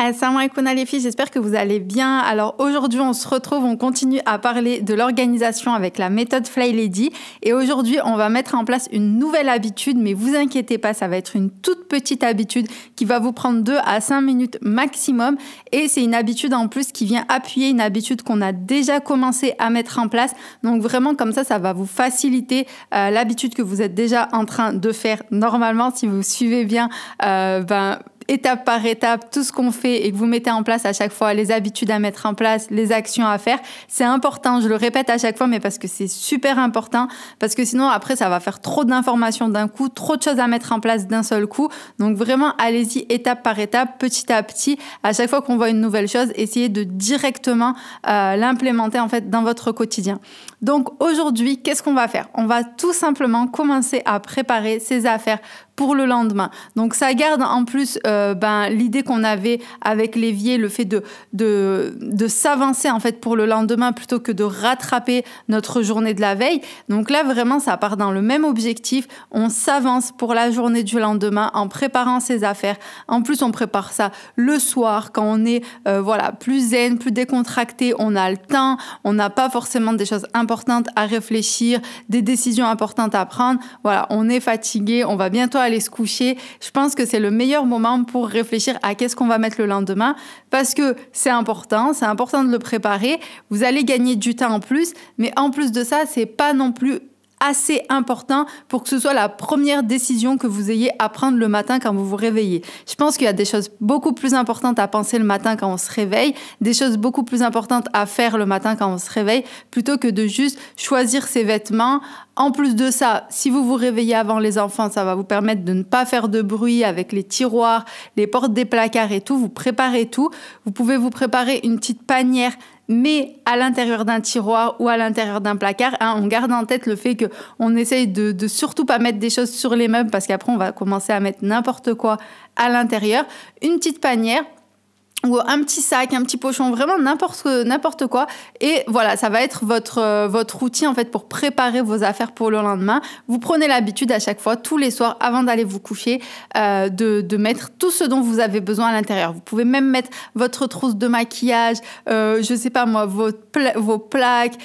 Assalamu alaikum les filles, j'espère que vous allez bien. Alors aujourd'hui on se retrouve, on continue à parler de l'organisation avec la méthode Fly Lady et aujourd'hui on va mettre en place une nouvelle habitude, mais vous inquiétez pas, ça va être une toute petite habitude qui va vous prendre 2 à 5 minutes maximum et c'est une habitude en plus qui vient appuyer une habitude qu'on a déjà commencé à mettre en place. Donc vraiment comme ça va vous faciliter l'habitude que vous êtes déjà en train de faire normalement si vous suivez bien étape par étape, tout ce qu'on fait et que vous mettez en place à chaque fois, les habitudes à mettre en place, les actions à faire. C'est important, je le répète à chaque fois, mais parce que c'est super important, parce que sinon après ça va faire trop d'informations d'un coup, trop de choses à mettre en place d'un seul coup. Donc vraiment, allez-y étape par étape, petit à petit. À chaque fois qu'on voit une nouvelle chose, essayez de directement l'implémenter en fait dans votre quotidien. Donc aujourd'hui, qu'est-ce qu'on va faire? On va tout simplement commencer à préparer ses affaires pour le lendemain. Donc ça garde en plus l'idée qu'on avait avec l'évier, le fait de s'avancer en fait pour le lendemain plutôt que de rattraper notre journée de la veille. Donc là vraiment ça part dans le même objectif. On s'avance pour la journée du lendemain en préparant ses affaires. En plus on prépare ça le soir quand on est plus zen, plus décontracté, on a le temps, on n'a pas forcément des choses importantes à réfléchir, des décisions importantes à prendre. Voilà, on est fatigué, on va bientôt aller se coucher. Je pense que c'est le meilleur moment pour réfléchir à qu'est-ce qu'on va mettre le lendemain parce que c'est important de le préparer. Vous allez gagner du temps en plus, mais en plus de ça, c'est pas non plus assez important pour que ce soit la première décision que vous ayez à prendre le matin quand vous vous réveillez. Je pense qu'il y a des choses beaucoup plus importantes à penser le matin quand on se réveille, des choses beaucoup plus importantes à faire le matin quand on se réveille, plutôt que de juste choisir ses vêtements. En plus de ça, si vous vous réveillez avant les enfants, ça va vous permettre de ne pas faire de bruit avec les tiroirs, les portes des placards et tout. Vous préparez tout. Vous pouvez vous préparer une petite panière mais à l'intérieur d'un tiroir ou à l'intérieur d'un placard, on garde en tête le fait qu'on essaye de surtout pas mettre des choses sur les meubles parce qu'après on va commencer à mettre n'importe quoi à l'intérieur. Une petite panière ou un petit sac, un petit pochon, vraiment n'importe quoi. Et voilà, ça va être votre outil en fait pour préparer vos affaires pour le lendemain. Vous prenez l'habitude à chaque fois, tous les soirs, avant d'aller vous coucher, de mettre tout ce dont vous avez besoin à l'intérieur. Vous pouvez même mettre votre trousse de maquillage, je sais pas moi, vos plaques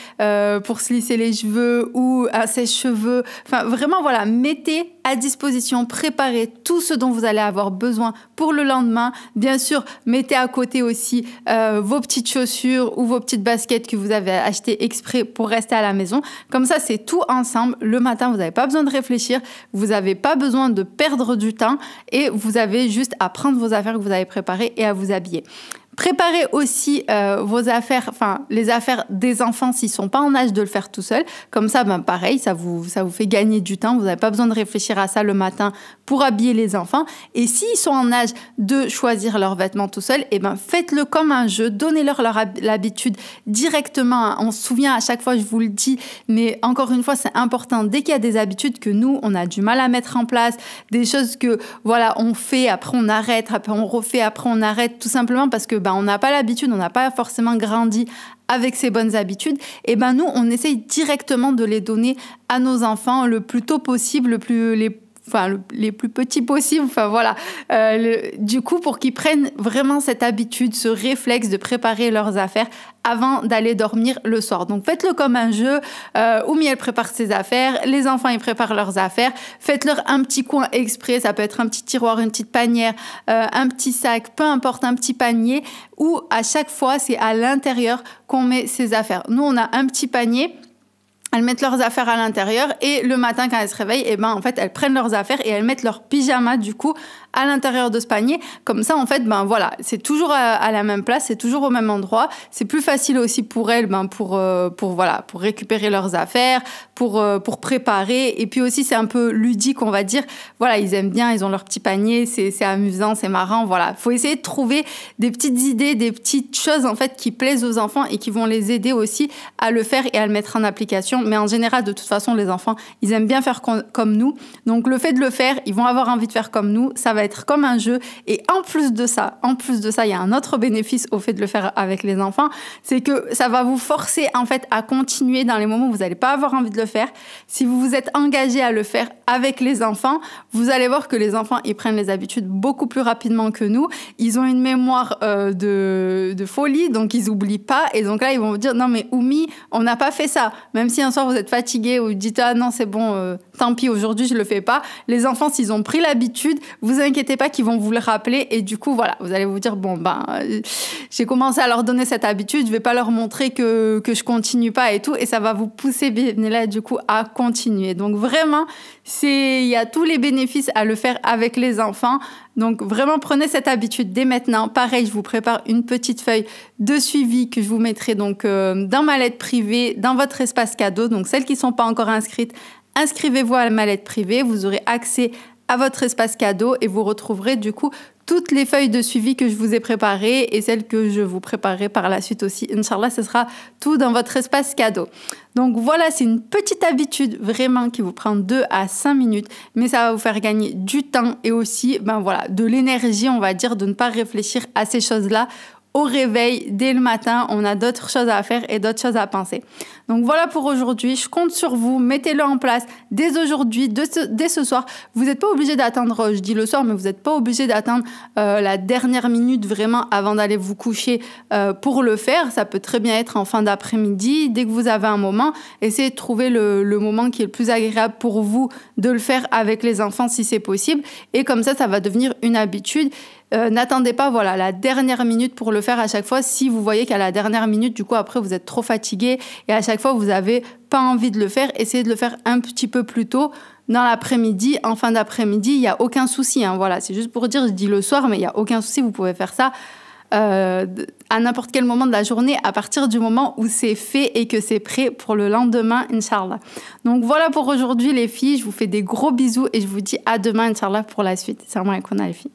pour se lisser les cheveux ou un sèche-cheveux. Enfin, vraiment, voilà, mettez à disposition, préparez tout ce dont vous allez avoir besoin pour le lendemain. Bien sûr, mettez à côté aussi vos petites chaussures ou vos petites baskets que vous avez achetées exprès pour rester à la maison. Comme ça, c'est tout ensemble. Le matin, vous n'avez pas besoin de réfléchir, vous n'avez pas besoin de perdre du temps et vous avez juste à prendre vos affaires que vous avez préparées et à vous habiller. Préparez aussi vos affaires, les affaires des enfants s'ils sont pas en âge de le faire tout seul. Comme ça, pareil, ça vous fait gagner du temps. Vous n'avez pas besoin de réfléchir à ça le matin pour habiller les enfants. Et s'ils sont en âge de choisir leurs vêtements tout seul, faites-le comme un jeu. Donnez-leur l'habitude directement. On se souvient à chaque fois, je vous le dis, mais encore une fois, c'est important. Dès qu'il y a des habitudes que nous, on a du mal à mettre en place, des choses que on fait, après on arrête, après on refait, après on arrête, tout simplement parce que on n'a pas l'habitude, on n'a pas forcément grandi avec ces bonnes habitudes, et nous, on essaye directement de les donner à nos enfants le plus tôt possible, les plus petits possibles, du coup, pour qu'ils prennent vraiment cette habitude, ce réflexe de préparer leurs affaires avant d'aller dormir le soir. Donc faites-le comme un jeu. Oumi, elle prépare ses affaires, les enfants, ils préparent leurs affaires. Faites-leur un petit coin exprès, ça peut être un petit tiroir, une petite panière, un petit sac, peu importe, un petit panier, où à chaque fois, c'est à l'intérieur qu'on met ses affaires. Nous, on a un petit panier. Elles mettent leurs affaires à l'intérieur et le matin, quand elles se réveillent, elles prennent leurs affaires et elles mettent leur pyjama, du coup, à l'intérieur de ce panier. Comme ça, en fait, c'est toujours à la même place, c'est toujours au même endroit. C'est plus facile aussi pour elles, pour récupérer leurs affaires, pour préparer. Et puis aussi, c'est un peu ludique, on va dire. Voilà, ils aiment bien, ils ont leur petit panier, c'est amusant, c'est marrant. Voilà, faut essayer de trouver des petites idées, des petites choses, en fait, qui plaisent aux enfants et qui vont les aider aussi à le faire et à le mettre en application. Mais en général, de toute façon, les enfants, ils aiment bien faire comme nous. Donc, le fait de le faire, ils vont avoir envie de faire comme nous. Ça va va être comme un jeu. Et en plus de ça, il y a un autre bénéfice au fait de le faire avec les enfants, c'est que ça va vous forcer en fait à continuer dans les moments où vous n'allez pas avoir envie de le faire. Si vous vous êtes engagé à le faire avec les enfants, vous allez voir que les enfants, ils prennent les habitudes beaucoup plus rapidement que nous. Ils ont une mémoire de folie, donc ils n'oublient pas. Et donc là, ils vont vous dire, non mais Oumi, on n'a pas fait ça. Même si un soir vous êtes fatigué ou vous dites, ah non c'est bon, tant pis, aujourd'hui je le fais pas. Les enfants, s'ils ont pris l'habitude, vous inquiétez pas qu'ils vont vous le rappeler. Et du coup, voilà, vous allez vous dire, bon j'ai commencé à leur donner cette habitude, je vais pas leur montrer que je continue pas et tout. Et ça va vous pousser, Benella, du coup, à continuer. Donc vraiment, il y a tous les bénéfices à le faire avec les enfants. Donc vraiment, prenez cette habitude dès maintenant. Pareil, je vous prépare une petite feuille de suivi que je vous mettrai donc dans ma lettre privée, dans votre espace cadeau. Donc celles qui ne sont pas encore inscrites, inscrivez-vous à ma lettre privée. Vous aurez accès à votre espace cadeau et vous retrouverez du coup toutes les feuilles de suivi que je vous ai préparées et celles que je vous préparerai par la suite aussi. Inch'Allah, ce sera tout dans votre espace cadeau. Donc voilà, c'est une petite habitude vraiment qui vous prend 2 à 5 minutes, mais ça va vous faire gagner du temps et aussi de l'énergie, on va dire, de ne pas réfléchir à ces choses-là au réveil, dès le matin, on a d'autres choses à faire et d'autres choses à penser. Donc voilà pour aujourd'hui, je compte sur vous, mettez-le en place dès aujourd'hui, dès ce soir. Vous n'êtes pas obligé d'attendre, je dis le soir, mais vous n'êtes pas obligé d'attendre la dernière minute vraiment avant d'aller vous coucher pour le faire. Ça peut très bien être en fin d'après-midi, dès que vous avez un moment. Essayez de trouver le moment qui est le plus agréable pour vous de le faire avec les enfants si c'est possible. Et comme ça va devenir une habitude. N'attendez pas la dernière minute pour le faire à chaque fois. Si vous voyez qu'à la dernière minute, du coup, après, vous êtes trop fatigué et à chaque fois, vous n'avez pas envie de le faire, essayez de le faire un petit peu plus tôt dans l'après-midi, en fin d'après-midi. Il n'y a aucun souci. C'est juste pour dire, je dis le soir, mais il n'y a aucun souci. Vous pouvez faire ça à n'importe quel moment de la journée à partir du moment où c'est fait et que c'est prêt pour le lendemain, Inch'Allah. Donc voilà pour aujourd'hui, les filles. Je vous fais des gros bisous et je vous dis à demain, Inch'Allah, pour la suite. Salam alaikum, les filles.